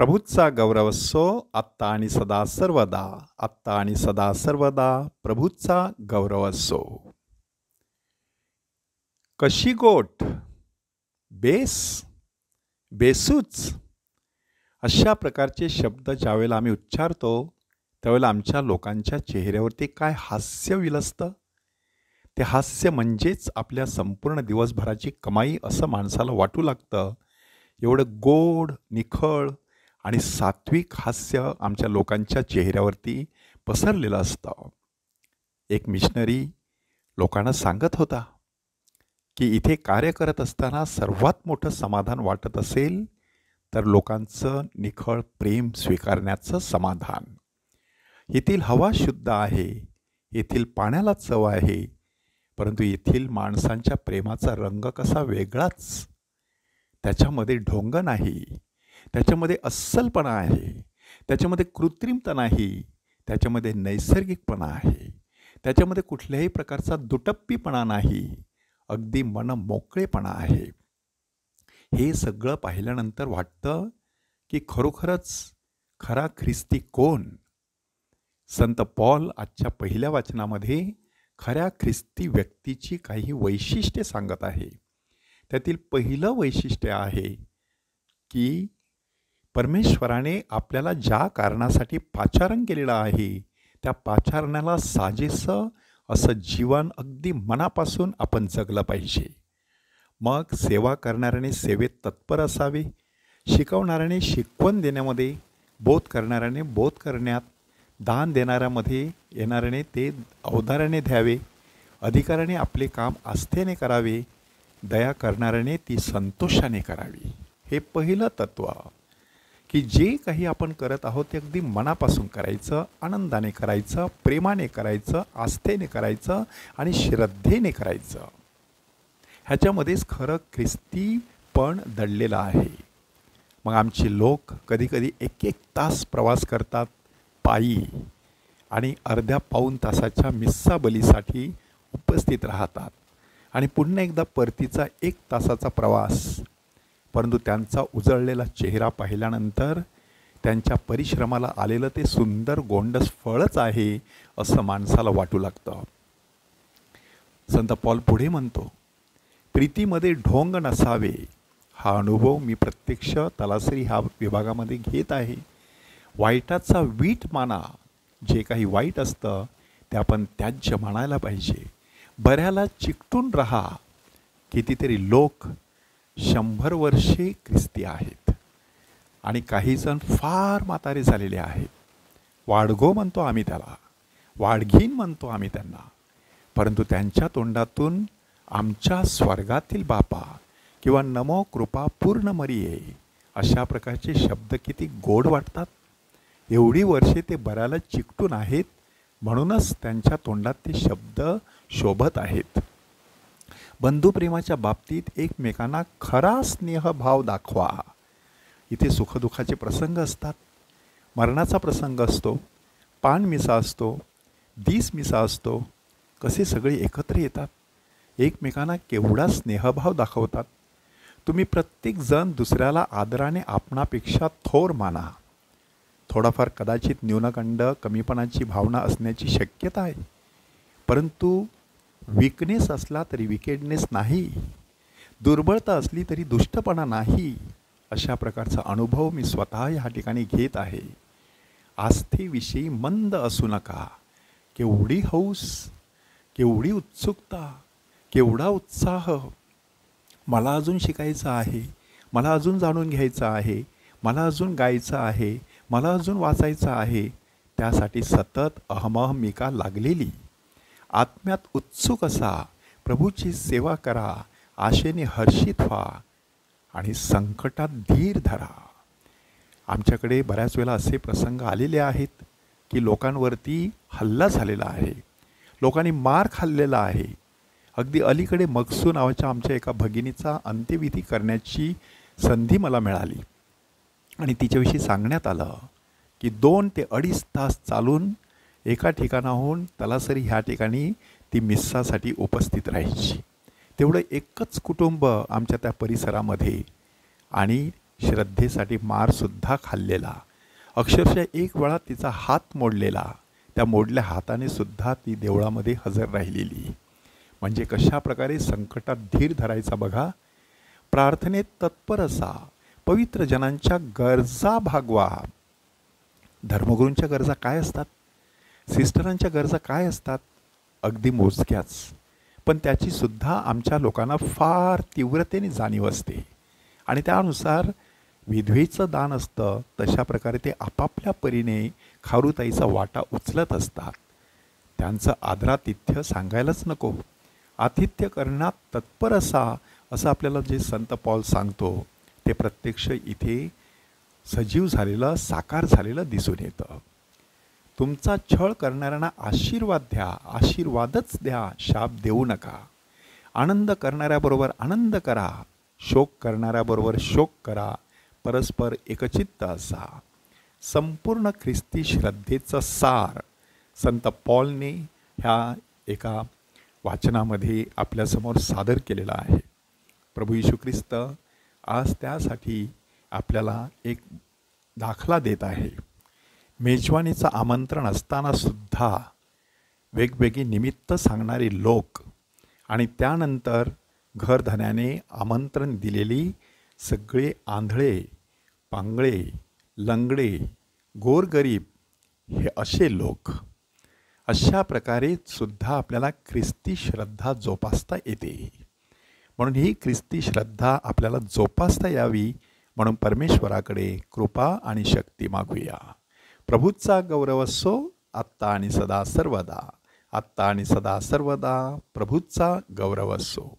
प्रभूचा गौरव असो आत्ता आणि सदा सर्वदा. आत्ता आणि सदा सर्वदा प्रभूचा गौरव असो. कशी गोट, बेस, बेसूच अशा प्रकारचे शब्द ज्यावेळेला आम्ही उच्चारतो त्यावेळेला आमच्या लोकांच्या चेहऱ्यावरती काय हास्य विलसतं. ते हास्य म्हणजेच आपल्या संपूर्ण दिवसभराची कमाई असं माणसाला वाटू लागतं. एवढं गोड, निखळ आणि सात्विक हास्य आमच्या लोकांच्या चेहऱ्यावरती पसरलेलं असतं. एक मिशनरी लोकांना सांगत होता की इथे कार्य करत असताना सर्वात मोठं समाधान वाटत असेल तर लोकांचं निखळ प्रेम स्वीकारण्याचं समाधान. येथील हवा शुद्ध आहे, येथील पाण्याला चव आहे, परंतु येथील माणसांच्या प्रेमाचा रंग कसा वेगळाच. त्याच्यामध्ये ढोंग नाही, त्याच्यामध्ये अस्सलपणा आहे, त्याच्यामध्ये कृत्रिमता नाही, त्याच्यामध्ये नैसर्गिकपणा आहे, त्याच्यामध्ये कुठल्याही प्रकारचा दुटप्पीपणा नाही, अगदी मनमोकळेपणा आहे. हे सगळं पाहिल्यानंतर वाटतं की खरोखरच खरा ख्रिस्ती कोण. संत पॉल आजच्या पहिल्या वाचनामध्ये खऱ्या ख्रिस्ती व्यक्तीची काही वैशिष्ट्ये सांगत आहे. त्यातील पहिलं वैशिष्ट्य आहे की परमेश्वराने आपल्याला ज्या कारणासाठी पाचारण केलेलं आहे त्या पाचारणाला साजेसं असं जीवन अगदी मनापासून आपण जगलं पाहिजे. मग सेवा करणाऱ्याने सेवेत तत्पर असावे, शिकवणाऱ्याने शिकवण देण्यामध्ये, बोध करणाऱ्याने बोध करण्यात, दान देणाऱ्यामध्ये येणाऱ्याने ते औदार्याने द्यावे, अधिकाऱ्याने आपले काम आस्थेने करावे, दया करणाऱ्याने ती संतोषाने करावी. हे पहिलं तत्त्व की जे काही आपण करत आहोत ते अगदी मनापासून करायचं, आनंदाने करायचं, प्रेमाने करायचं, आस्थेने करायचं आणि श्रद्धेने करायचं. ह्याच्यामध्येच खरं ख्रिस्तीपण दडलेलं आहे. मग आमचे लोक कधीकधी 1-1 तास प्रवास करतात पायी आणि अर्ध्या पाऊण तासाच्या मिस्सा बलीसाठी उपस्थित राहतात आणि पुन्हा एकदा परतीचा 1 तासाचा प्रवास. परंतु त्यांचा उजळलेला चेहरा पाहिल्यानंतर त्यांच्या परिश्रमाला आलेलं ते सुंदर गोंडस फळच आहे असं माणसाला वाटू लागतं. संत पॉल पुढे म्हणतो, प्रीतीमध्ये ढोंग नसावे. हा अनुभव मी प्रत्यक्ष तलासरी ह्या विभागामध्ये घेत आहे. वाईटाचा वीट माना. जे काही वाईट असतं ते आपण त्याज्य मानायला पाहिजे. बऱ्याला चिकटून राहा. कितीतरी लोक 100 वर्षे ख्रिस्ती आहेत आणि काहीजण फार म्हातारे झालेले आहेत. वाडगो म्हणतो आम्ही त्याला, वाडघीन म्हणतो आम्ही त्यांना, परंतु त्यांच्या तोंडातून आमच्या स्वर्गातील बापा किंवा नमो कृपा पूर्ण मरिये अशा प्रकारचे शब्द किती गोड वाटतात. एवढी वर्षे ते बऱ्याला चिकटून आहेत म्हणूनच त्यांच्या तोंडात ते शब्द शोभत आहेत. बंधुप्रेमाच्या बाबतीत एकमेकांना खरा स्नेहभाव दाखवा. इथे सुखदुःखाचे प्रसंग असतात, मरणाचा प्रसंग असतो, पानमिसा असतो, दिसमिसा असतो. कसे सगळे एकत्र येतात, एकमेकांना केवढा स्नेहभाव दाखवतात. तुम्ही प्रत्येकजण दुसऱ्याला आदराने आपणापेक्षा थोर माना. थोडाफार कदाचित न्यूनगंड, कमीपणाची भावना असण्याची शक्यता आहे, परंतु वीकनेस असला तरी विकेडनेस नाही, दुर्बळता असली तरी दुष्टपणा नाही. अशा प्रकारचा अनुभव मी स्वतः ह्या ठिकाणी घेत आहे. आस्थेविषयी मंद असू नका. केवढी हौस, केवढी उत्सुकता, केवढा उत्साह. मला अजून शिकायचं आहे, मला अजून जाणून घ्यायचं आहे, मला अजून गायचं आहे, मला अजून वाचायचं आहे. त्यासाठी सतत अहमहमिका लागलेली. आत्म्यात उत्सुक असा, प्रभूची सेवा करा, आशेने हर्षित व्हा आणि संकटात धीर धरा. आमच्याकडे बऱ्याच वेळा असे प्रसंग आलेले आहेत की लोकांवरती हल्ला झालेला आहे, लोकांनी मार खाल्लेला आहे. अगदी अलीकडे मगसू नावाच्या आमच्या एका भगिनीचा अंत्यविधी करण्याची संधी मला मिळाली आणि तिच्याविषयी सांगण्यात आलं की 2 ते 2.5 तास चालून एका ठिकाणाहून तलासरी ह्या ठिकाणी ती मिस्सासाठी उपस्थित राहायची. तेवढं एकच कुटुंब आमच्या त्या परिसरामध्ये आणि श्रद्धेसाठी मारसुद्धा खाल्लेला, अक्षरशः एक वेळा तिचा हात मोडलेला, त्या मोडल्या हाताने सुद्धा ती देवळामध्ये हजर राहिलेली. म्हणजे कशा प्रकारे संकटात धीर धरायचा बघा. प्रार्थनेत तत्पर असा, पवित्र जनांच्या गरजा भागवा. धर्मगुरूंच्या गरजा काय असतात, सिस्टरांच्या गरजा काय असतात, अगदी मोजक्याच, पण त्याचीसुद्धा आमच्या लोकांना फार तीव्रतेने जाणीव असते. आणि त्यानुसार विधवेचं दान असतं, तशा प्रकारे ते आपापल्या परीने खारुताईचा वाटा उचलत असतात. त्यांचं आदरातिथ्य सांगायलाच नको. आतिथ्य करण्यात तत्पर असा, असं आपल्याला जे संत पॉल सांगतो ते प्रत्यक्ष इथे सजीव झालेलं, साकार झालेलं दिसून येतं. तुमचा छळ करणाऱ्यांना आशीर्वाद द्या, आशीर्वादच द्या, शाप देऊ नका. आनंद करणाऱ्याबरोबर आनंद करा, शोक करणाऱ्याबरोबर शोक करा, परस्पर एकचित्त असा. संपूर्ण ख्रिस्ती श्रद्धेचं सार संत पॉलने ह्या एका वाचनामध्ये आपल्यासमोर सादर केलेला आहे. प्रभू येशू ख्रिस्त आज त्यासाठी आपल्याला एक दाखला देत आहे. मेजवानीचं आमंत्रण असतानासुद्धा वेगवेगळी निमित्त सांगणारे लोक आणि त्यानंतर घरधण्याने आमंत्रण दिलेली सगळे आंधळे, पांगळे, लंगडे, गोरगरीब हे असे लोक, अशा प्रकारे सुद्धा आपल्याला ख्रिस्ती श्रद्धा जोपासता येते. म्हणून ही ख्रिस्ती श्रद्धा आपल्याला जोपासता यावी म्हणून परमेश्वराकडे कृपा आणि शक्ती मागूया. प्रभूचा गौरव असो आत्ता आणि सदा सर्वदा. आत्ता आणि सदा सर्वदा प्रभूचा गौरव असो.